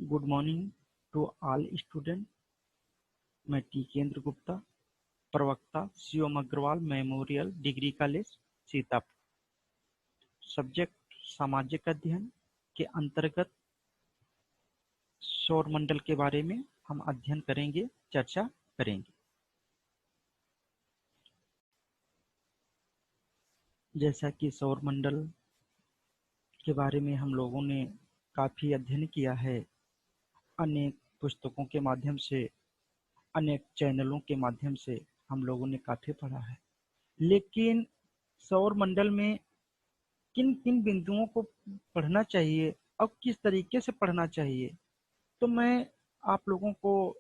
Good morning to all student. मैं टीकेंद्र गुप्ता, प्रवक्ता Shivam Agrawal memorial degree college Sitapur. Subject सामाजिक अध्ययन के अंतर्गत सौर मंडल के बारे में हम अध्ययन करेंगे, चर्चा करेंगे। जैसा कि सौर मंडल के बारे में हम लोगों ने काफ़ी अध्ययन किया है, अनेक पुस्तकों के माध्यम से, अनेक चैनलों के माध्यम से हम लोगों ने काफ़ी पढ़ा है। लेकिन सौर मंडल में किन किन बिंदुओं को पढ़ना चाहिए और किस तरीके से पढ़ना चाहिए, तो मैं आप लोगों को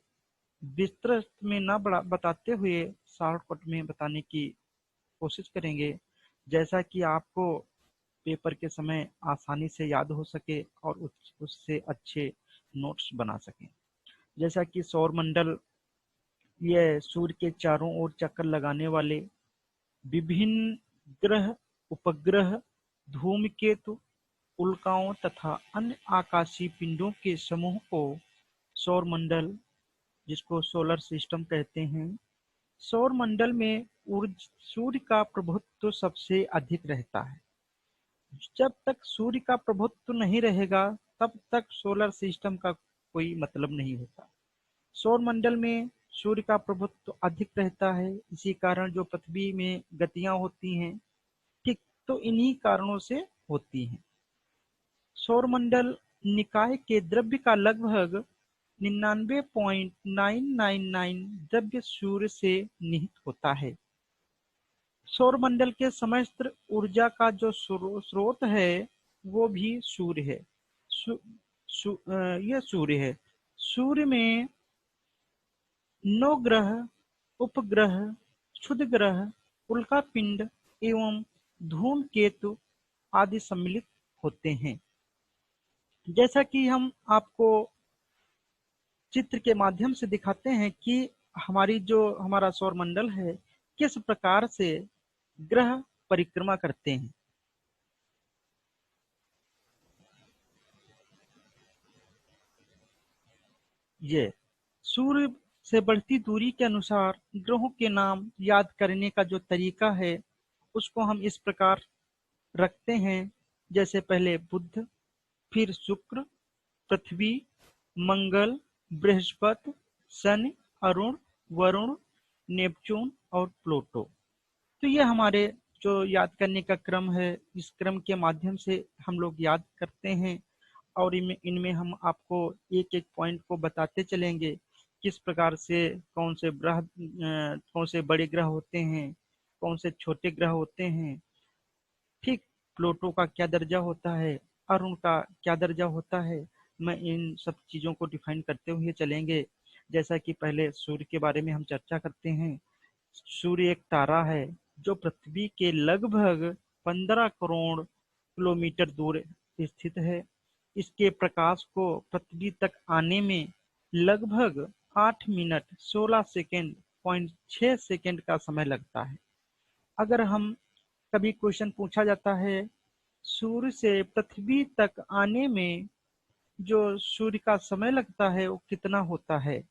विस्तृत में ना बताते हुए शॉर्टकट में बताने की कोशिश करेंगे, जैसा कि आपको पेपर के समय आसानी से याद हो सके और उससे अच्छे नोट्स बना सकें। जैसा कि सौर मंडल यह सूर्य के चारों ओर चक्कर लगाने वाले विभिन्न ग्रह, उपग्रह, धूमकेतु, उल्काओं तथा अन्य आकाशीय पिंडों के समूह को सौर मंडल, जिसको सोलर सिस्टम कहते हैं। सौर मंडल में सूर्य का प्रभुत्व सबसे अधिक रहता है। जब तक सूर्य का प्रभुत्व नहीं रहेगा तब तक सोलर सिस्टम का कोई मतलब नहीं होता। सौर मंडल में सूर्य का प्रभुत्व अधिक रहता है, इसी कारण जो पृथ्वी में गतियां होती हैं, ठीक, तो इन्हीं कारणों से होती हैं। सौरमंडल निकाय के द्रव्य का लगभग 99.999 द्रव्य सूर्य से निहित होता है। सौरमंडल के समस्त ऊर्जा का जो स्रोत है वो भी सूर्य है। यह सूर्य है। सूर्य में 9 ग्रह, उपग्रह, क्षुद्र ग्रह, उल्कापिंड एवं धूमकेतु आदि सम्मिलित होते हैं। जैसा कि हम आपको चित्र के माध्यम से दिखाते हैं कि हमारा सौरमंडल है, किस प्रकार से ग्रह परिक्रमा करते हैं। ये सूर्य से बढ़ती दूरी के अनुसार ग्रहों के नाम याद करने का जो तरीका है उसको हम इस प्रकार रखते हैं, जैसे पहले बुध, फिर शुक्र, पृथ्वी, मंगल, बृहस्पति, शनि, अरुण, वरुण, नेपच्यून और प्लूटो। तो ये हमारे जो याद करने का क्रम है, इस क्रम के माध्यम से हम लोग याद करते हैं और इनमें हम आपको एक एक पॉइंट को बताते चलेंगे, किस प्रकार से कौन से बड़े ग्रह होते हैं, कौन से छोटे ग्रह होते हैं, ठीक, प्लूटो का क्या दर्जा होता है, अरुण का क्या दर्जा होता है। मैं इन सब चीज़ों को डिफाइन करते हुए चलेंगे। जैसा कि पहले सूर्य के बारे में हम चर्चा करते हैं। सूर्य एक तारा है जो पृथ्वी के लगभग 15 करोड़ किलोमीटर दूर स्थित है। इसके प्रकाश को पृथ्वी तक आने में लगभग 8 मिनट 16 सेकेंड 0.6 सेकेंड का समय लगता है। अगर हम कभी क्वेश्चन पूछा जाता है सूर्य से पृथ्वी तक आने में जो सूर्य का समय लगता है वो कितना होता है,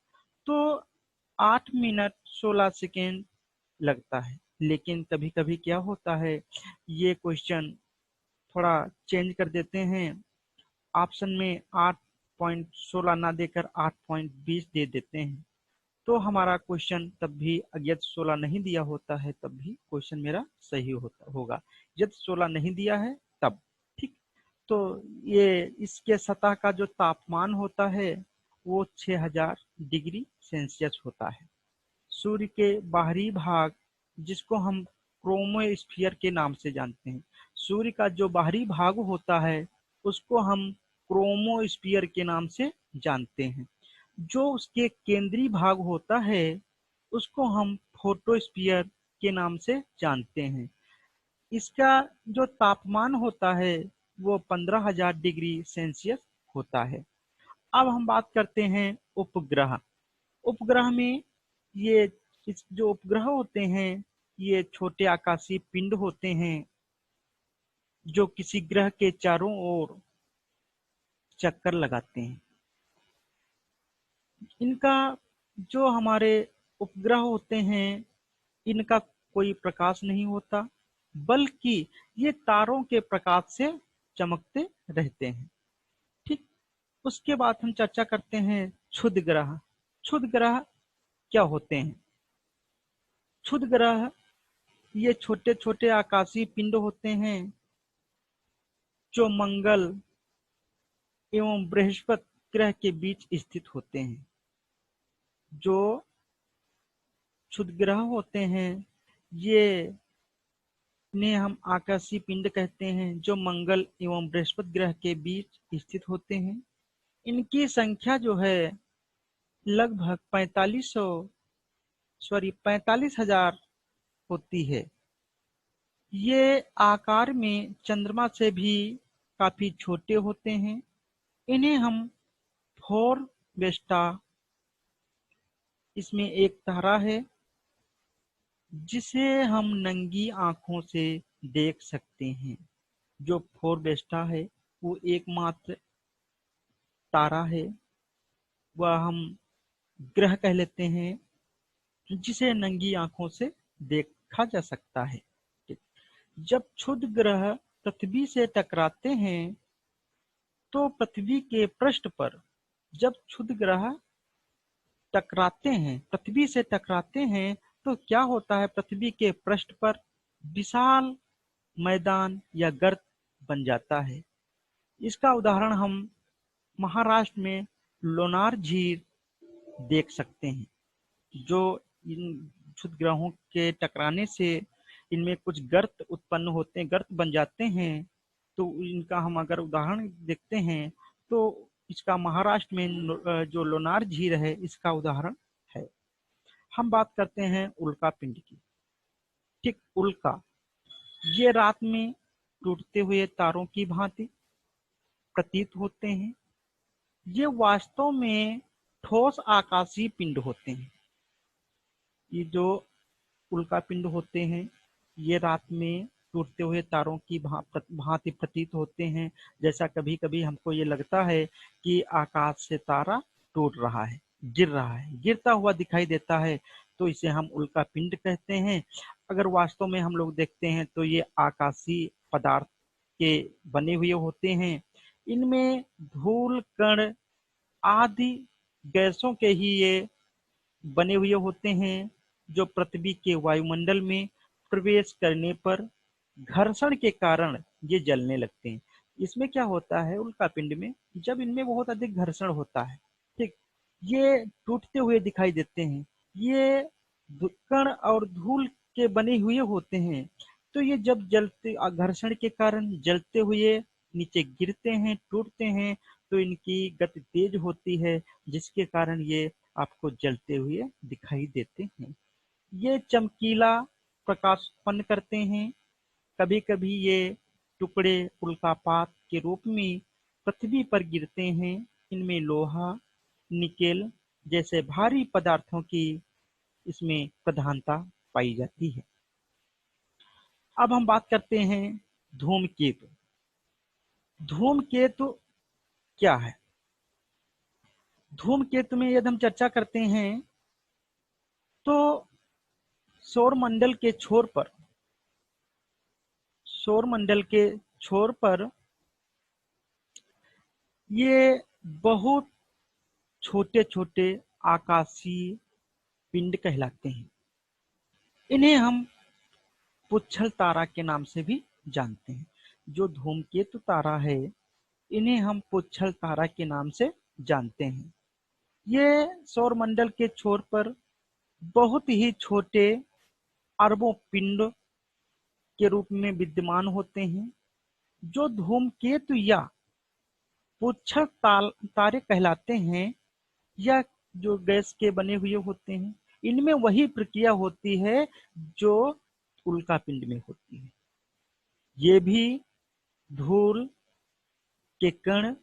तो 8 मिनट 16 सेकेंड लगता है। लेकिन कभी कभी क्या होता है, ये क्वेश्चन थोड़ा चेंज कर देते हैं, ऑप्शन में 8.16 ना देकर 8.20 दे देते हैं, तो हमारा क्वेश्चन तब भी यदि 16 नहीं दिया होता है तब भी क्वेश्चन मेरा सही होगा। यदि 16 नहीं दिया है तब, ठीक। तो ये इसके सतह का जो तापमान होता है वो 6000 डिग्री सेल्सियस होता है। सूर्य के बाहरी भाग, जिसको हम क्रोमोस्फीयर के नाम से जानते हैं, सूर्य का जो बाहरी भाग होता है उसको हम क्रोमोस्फीयर के नाम से जानते हैं। जो उसके केंद्रीय भाग होता है उसको हम फोटोस्फीयर के नाम से जानते हैं। इसका जो तापमान होता है वो 15,000 डिग्री सेल्सियस होता है। अब हम बात करते हैं उपग्रह। उपग्रह में जो उपग्रह होते हैं ये छोटे आकाशीय पिंड होते हैं जो किसी ग्रह के चारों ओर चक्कर लगाते हैं। इनका जो हमारे उपग्रह होते हैं, इनका कोई प्रकाश नहीं होता, बल्कि ये तारों के प्रकाश से चमकते रहते हैं। ठीक। उसके बाद हम चर्चा करते हैं क्षुद्र ग्रह। क्षुद्र ग्रह क्या होते हैं? क्षुद्र ग्रह ये छोटे छोटे आकाशीय पिंड होते हैं जो मंगल एवं बृहस्पति ग्रह के बीच स्थित होते हैं। जो क्षुद्र ग्रह होते हैं, ये इन्हें हम आकाशीय पिंड कहते हैं जो मंगल एवं बृहस्पति ग्रह के बीच स्थित होते हैं। इनकी संख्या जो है लगभग 45,000 होती है। ये आकार में चंद्रमा से भी काफी छोटे होते हैं। इन्हें हम फोर वेस्टा, इसमें एक तारा है जिसे हम नंगी आंखों से देख सकते हैं। जो फोर वेस्टा है वो एकमात्र तारा है, वह हम ग्रह कह लेते हैं जिसे नंगी आंखों से देखा जा सकता है। जब क्षुद्र ग्रह पृथ्वी से टकराते हैं तो पृथ्वी के पृष्ठ पर, जब क्षुद्र ग्रह टकराते हैं, पृथ्वी से टकराते हैं, तो क्या होता है, पृथ्वी के पृष्ठ पर विशाल मैदान या गर्त बन जाता है। इसका उदाहरण हम महाराष्ट्र में लोनार झील देख सकते हैं। जो इन क्षुद्र ग्रहों के टकराने से इनमें कुछ गर्त उत्पन्न होते हैं, गर्त बन जाते हैं। तो इनका हम अगर उदाहरण देखते हैं तो इसका महाराष्ट्र में जो लोनार झील है, इसका उदाहरण है। हम बात करते हैं उल्का पिंड की। ठीक, उल्का ये रात में टूटते हुए तारों की भांति प्रतीत होते हैं। ये वास्तव में ठोस आकाशीय पिंड होते हैं। ये जो उल्का पिंड होते हैं, ये रात में टूटते हुए तारों की भांति प्रतीत होते हैं। जैसा कभी कभी हमको ये लगता है कि आकाश से तारा टूट रहा है, गिर रहा है, गिरता हुआ दिखाई देता है, तो इसे हम उल्का पिंड कहते हैं। अगर वास्तव में हम लोग देखते हैं तो ये आकाशीय पदार्थ के बने हुए होते हैं। इनमें धूल कण आदि गैसों के ही ये बने हुए होते हैं, जो पृथ्वी के वायुमंडल में प्रवेश करने पर घर्षण के कारण ये जलने लगते हैं। इसमें क्या होता है, उल्कापिंड में जब इनमें बहुत अधिक घर्षण होता है, ठीक, ये टूटते हुए दिखाई देते हैं। ये कण और धूल के बने हुए होते हैं। तो ये जब जलते, घर्षण के कारण जलते हुए नीचे गिरते हैं, टूटते हैं, तो इनकी गति तेज होती है, जिसके कारण ये आपको जलते हुए दिखाई देते हैं। ये चमकीला प्रकाश उत्पन्न करते हैं। कभी कभी ये टुकड़े उल्कापात के रूप में पृथ्वी पर गिरते हैं। इनमें लोहा, निकेल जैसे भारी पदार्थों की इसमें प्रधानता पाई जाती है। अब हम बात करते हैं धूमकेतु। धूमकेतु क्या है? धूमकेतु में यदि हम चर्चा करते हैं तो सौरमंडल के छोर पर, सौरमंडल के छोर पर ये बहुत छोटे छोटे आकाशीय पिंड कहलाते हैं। इन्हें हम पुच्छल तारा के नाम से भी जानते हैं। जो धूमकेतु तारा है, इन्हें हम पुच्छल तारा के नाम से जानते हैं। ये सौरमंडल के छोर पर बहुत ही छोटे अरबों पिंड के रूप में विद्यमान होते हैं। जो धूमकेतु या पुच्छल तारे कहलाते हैं, या जो गैस के बने हुए होते हैं, इनमें वही प्रक्रिया होती है जो उल्कापिंड में होती है। ये भी धूल के कण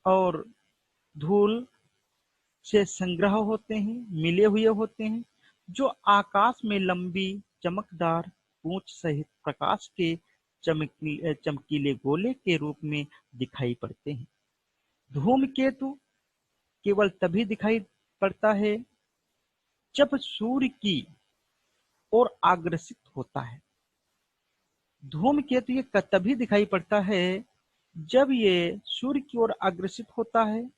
और धूल से संग्रह होते हैं, मिले हुए होते हैं, जो आकाश में लंबी चमकदार पूंछ सहित प्रकाश के चमकीले गोले के रूप में दिखाई पड़ते हैं। धूमकेतु केवल तभी दिखाई पड़ता है जब सूर्य की ओर अग्रसित होता है। धूमकेतु ये तभी दिखाई पड़ता है जब ये सूर्य की ओर अग्रसित होता है,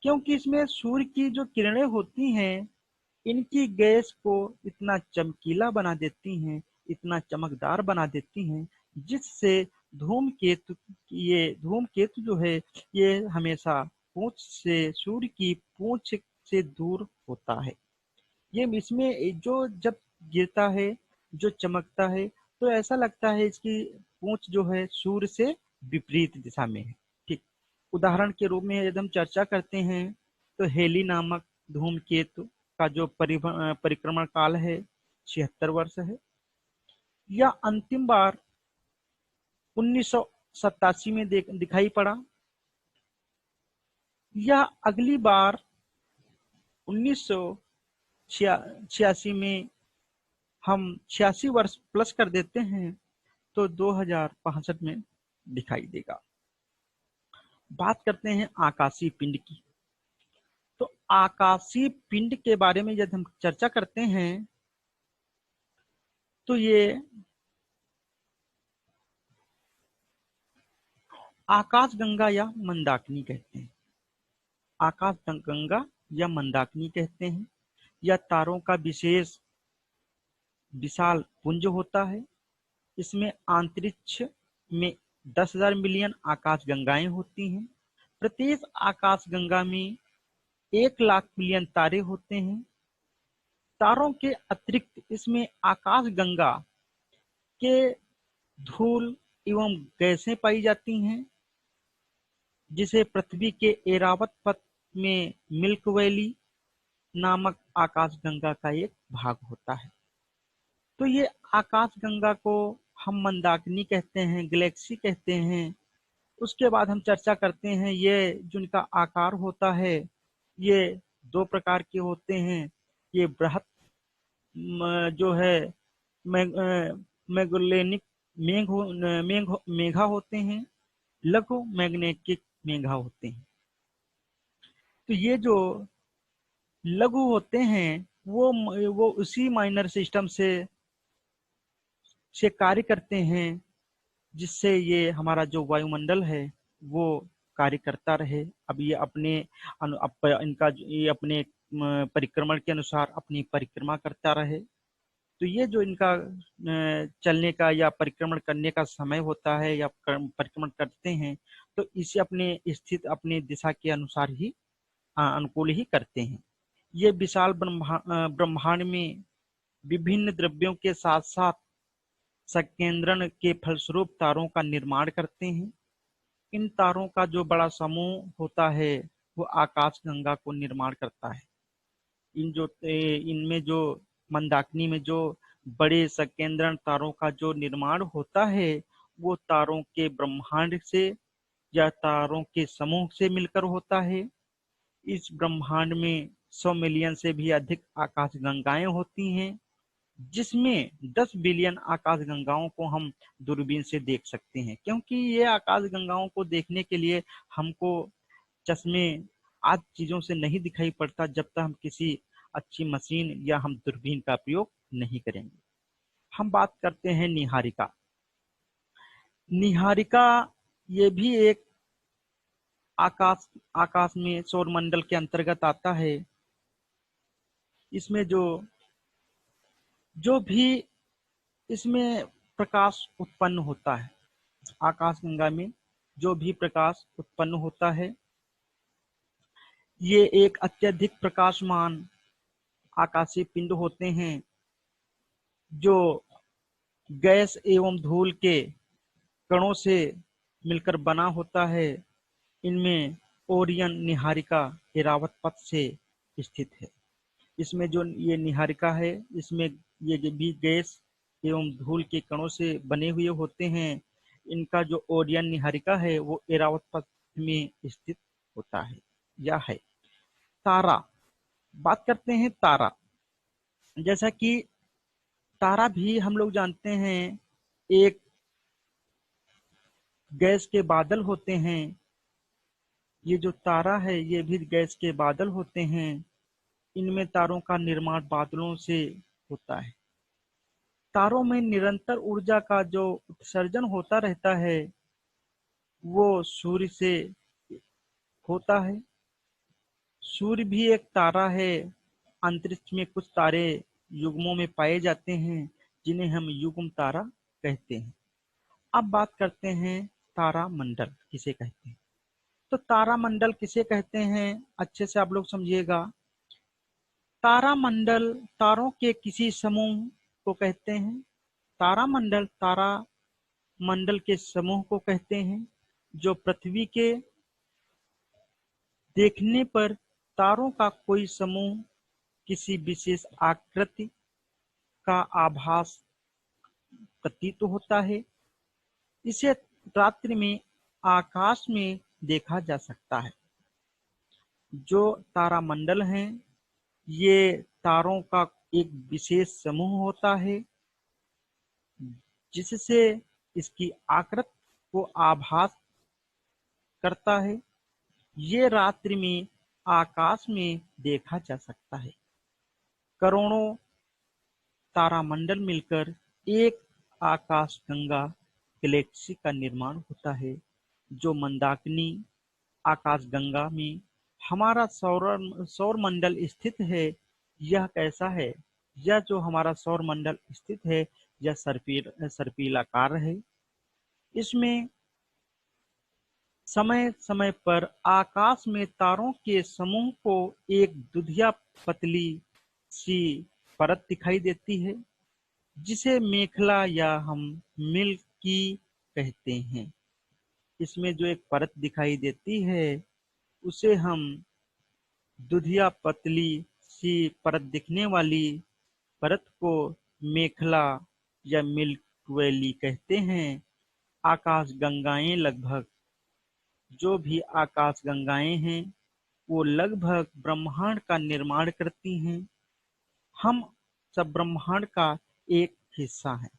क्योंकि इसमें सूर्य की जो किरणें होती हैं, इनकी गैस को इतना चमकीला बना देती हैं, इतना चमकदार बना देती हैं, जिससे धूमकेतु जो है ये हमेशा पूंछ से सूर्य की पूंछ से दूर होता है। ये इसमें जो जब गिरता है, जो चमकता है, तो ऐसा लगता है इसकी पूंछ जो है सूर्य से विपरीत दिशा में है। ठीक, उदाहरण के रूप में यदि हम चर्चा करते हैं तो हेली नामक धूमकेतु का जो परिक्रमण काल है 76 वर्ष है। यह अंतिम बार 1987 में दिखाई पड़ा। यह अगली बार 1986 में हम 86 वर्ष प्लस कर देते हैं तो 2065 में दिखाई देगा। बात करते हैं आकाशीय पिंड की। तो आकाशीय पिंड के बारे में यदि हम चर्चा करते हैं तो ये आकाश गंगा या मंदाकिनी कहते हैं। आकाश गंगा या मंदाकिनी कहते हैं। यह तारों का विशाल पुंज होता है। इसमें अंतरिक्ष में 10,000 मिलियन आकाश गंगाएं होती हैं। प्रत्येक आकाश गंगा में 1,00,000 मिलियन तारे होते हैं। तारों के अतिरिक्त इसमें आकाश गंगा के धूल एवं गैसें पाई जाती हैं, जिसे पृथ्वी के एरावत पथ में मिल्क वैली नामक आकाश गंगा का एक भाग होता है। तो ये आकाश गंगा को हम मंदाकिनी कहते हैं, गैलेक्सी कहते हैं। उसके बाद हम चर्चा करते हैं ये जिनका आकार होता है ये दो प्रकार के होते हैं। ये बृहत जो है मैग्लेनिक मेघा होते हैं, लघु मैग्नेटिक मेघा होते हैं। तो ये जो लघु होते हैं वो उसी माइनर सिस्टम से कार्य करते हैं, जिससे ये हमारा जो वायुमंडल है वो कार्य करता रहे। अब ये ये अपने परिक्रमण के अनुसार अपनी परिक्रमा करता रहे। तो ये जो इनका चलने का या परिक्रमण करने का समय होता है या परिक्रमण करते हैं, तो इसे अपने स्थित अपने दिशा के अनुसार ही अनुकूल ही करते हैं। ये विशाल ब्रह्मांड में विभिन्न द्रव्यों के साथ साथ संकेंद्रण के फलस्वरूप तारों का निर्माण करते हैं। इन तारों का जो बड़ा समूह होता है वो आकाश गंगा को निर्माण करता है। इनमें जो मंदाकिनी में जो बड़े संकेंद्रण तारों का जो निर्माण होता है वो तारों के ब्रह्मांड से या तारों के समूह से मिलकर होता है। इस ब्रह्मांड में 100 मिलियन से भी अधिक आकाश गंगाएं होती हैं, जिसमें 10 बिलियन आकाश गंगाओं को हम दूरबीन से देख सकते हैं। क्योंकि ये आकाश गंगाओं को देखने के लिए हमको चश्मे आदि चीजों से नहीं दिखाई पड़ता जब तक हम किसी अच्छी मशीन या हम दूरबीन का प्रयोग नहीं करेंगे। हम बात करते हैं निहारिका। निहारिका ये भी एक आकाश में सौरमंडल के अंतर्गत आता है। इसमें जो भी इसमें प्रकाश उत्पन्न होता है, आकाशगंगा में जो भी प्रकाश उत्पन्न होता है, ये एक अत्यधिक प्रकाशमान आकाशीय पिंड होते हैं जो गैस एवं धूल के कणों से मिलकर बना होता है। इनमें ओरियन निहारिका एरावत पथ से स्थित है। इसमें जो ये निहारिका है, इसमें ये भी गैस एवं धूल के कणों से बने हुए होते हैं। इनका जो ओरियन निहारिका है वो एरावत पथ में स्थित होता है या है। तारा, बात करते हैं तारा। जैसा कि तारा भी हम लोग जानते हैं एक गैस के बादल होते हैं ये जो तारा है ये भी गैस के बादल होते हैं। इनमें तारों का निर्माण बादलों से होता है। तारों में निरंतर ऊर्जा का जो उत्सर्जन होता रहता है वो सूर्य से होता है। सूर्य भी एक तारा है। अंतरिक्ष में कुछ तारे युग्मों में पाए जाते हैं जिन्हें हम युग्म तारा कहते हैं। अब बात करते हैं तारा मंडल किसे कहते हैं। तो तारा मंडल किसे कहते हैं, अच्छे से आप लोग समझिएगा। तारा मंडल तारों के किसी समूह को कहते हैं। तारा मंडल तारा मंडल के समूह को कहते हैं जो पृथ्वी के देखने पर तारों का कोई समूह किसी विशेष आकृति का आभास प्रतीत होता है। इसे रात्रि में आकाश में देखा जा सकता है। जो तारामंडल हैं ये तारों का एक विशेष समूह होता है जिससे इसकी आकृति को आभास करता है। ये रात्रि में आकाश में देखा जा सकता है। करोड़ों तारामंडल मिलकर एक आकाशगंगा गैलेक्सी का निर्माण होता है। जो मंदाकिनी आकाशगंगा में हमारा सौर मंडल स्थित है। यह कैसा है, यह जो हमारा सौर मंडल स्थित है यह सर्पिलाकार है। इसमें समय समय पर आकाश में तारों के समूह को एक दुधिया पतली सी परत दिखाई देती है जिसे मेखला या हम मिल्की कहते हैं। इसमें जो एक परत दिखाई देती है उसे हम दुधिया पतली सी परत दिखने वाली परत को मेखला या मिल्क वैली कहते हैं। आकाशगंगाएं लगभग जो भी आकाशगंगाएं हैं वो लगभग ब्रह्मांड का निर्माण करती हैं। हम सब ब्रह्मांड का एक हिस्सा हैं।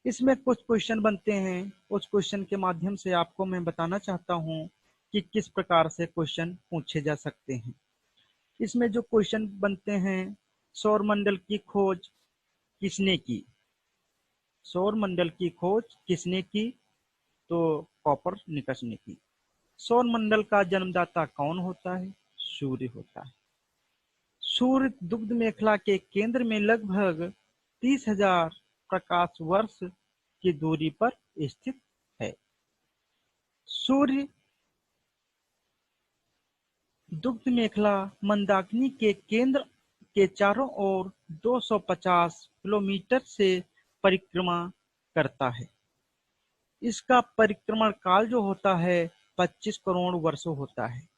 इसमें कुछ क्वेश्चन बनते हैं। उस क्वेश्चन के माध्यम से आपको मैं बताना चाहता हूं कि किस प्रकार से क्वेश्चन पूछे जा सकते हैं। इसमें जो क्वेश्चन बनते हैं, सौरमंडल की खोज किसने की। सौरमंडल की खोज किसने की, तो कोपरनिकस ने की। सौरमंडल का जन्मदाता कौन होता है, सूर्य होता है। सूर्य दुग्ध मेखला के केंद्र में लगभग 30,000 प्रकाश वर्ष की दूरी पर स्थित है। सूर्य दुग्ध मेखला मंदाकिनी के केंद्र के चारों ओर 250 किलोमीटर से परिक्रमा करता है। इसका परिक्रमण काल जो होता है 25 करोड़ वर्षों होता है।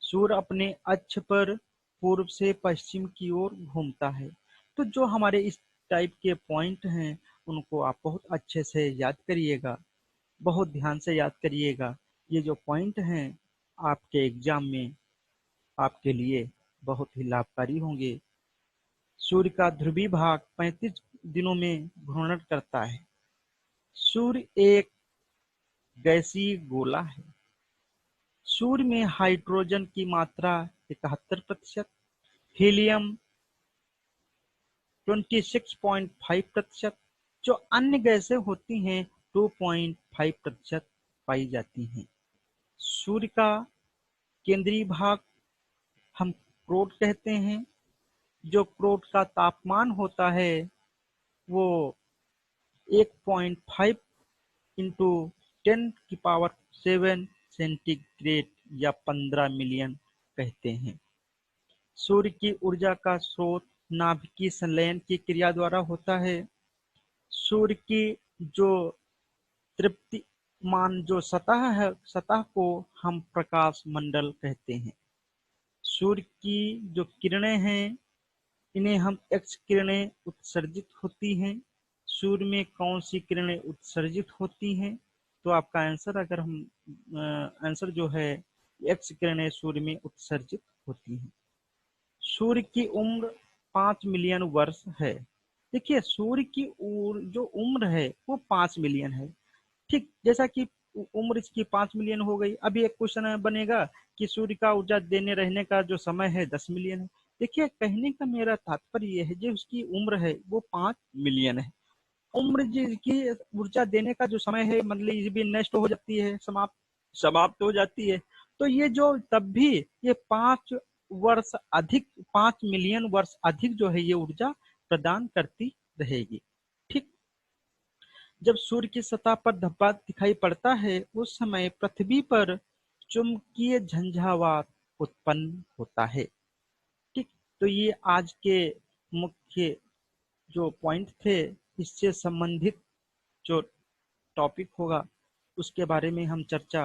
सूर्य अपने अक्ष पर पूर्व से पश्चिम की ओर घूमता है। तो जो हमारे इस टाइप के पॉइंट हैं उनको आप बहुत अच्छे से याद करिएगा, बहुत ध्यान से याद करिएगा। ये जो पॉइंट हैं आपके एग्जाम में आपके लिए बहुत ही लाभकारी होंगे। सूर्य का ध्रुवीय भाग 35 दिनों में घूर्णन करता है। सूर्य एक गैसीय गोला है। सूर्य में हाइड्रोजन की मात्रा 71%, हीलियम 26.5%, जो अन्य गैसें होती हैं 2.5% पाई जाती हैं। सूर्य का केंद्रीय भाग हम क्रोट कहते हैं। जो क्रोट का तापमान होता है वो 1.5 इंटू 10⁷ सेंटीग्रेड या 15 मिलियन कहते हैं। सूर्य की ऊर्जा का स्रोत नाभिकीय संलयन की क्रिया द्वारा होता है। सूर्य की जो तृप्तिमान जो सतह है, सतह को हम प्रकाश मंडल कहते हैं। सूर्य की जो किरणें हैं इन्हें हम एक्स किरणें उत्सर्जित होती हैं। सूर्य में कौन सी किरणें उत्सर्जित होती हैं, तो आपका आंसर अगर हम आंसर जो है एक्स किरणें सूर्य में उत्सर्जित होती हैं। सूर्य की उम्र 5 मिलियन वर्ष है। देखिए सूर्य की जो उम्र है वो 5 मिलियन है। ठीक जैसा कि उम्र इसकी 5 मिलियन हो गई। अभी एक क्वेश्चन बनेगा कि सूर्य का ऊर्जा देने रहने का जो समय है 10 मिलियन है। देखिए, कहने का मेरा तात्पर्य यह है, जो उसकी उम्र है वो 5 मिलियन है। उम्र की ऊर्जा देने का जो समय है, मतलब ये भी नष्ट हो जाती है, समाप्त समाप्त हो जाती है। तो ये जो तब भी ये 5 वर्ष अधिक, 5 मिलियन वर्ष अधिक जो है ये ऊर्जा प्रदान करती रहेगी। ठीक। जब सूर्य की सतह पर धब्बा दिखाई पड़ता है उस समय पृथ्वी पर चुंबकीय झंझावात उत्पन्न होता है। ठीक। तो ये आज के मुख्य जो पॉइंट थे, इससे संबंधित जो टॉपिक होगा उसके बारे में हम चर्चा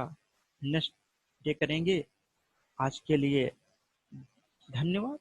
नेक्स्ट डे करेंगे। आज के लिए धन्यवाद।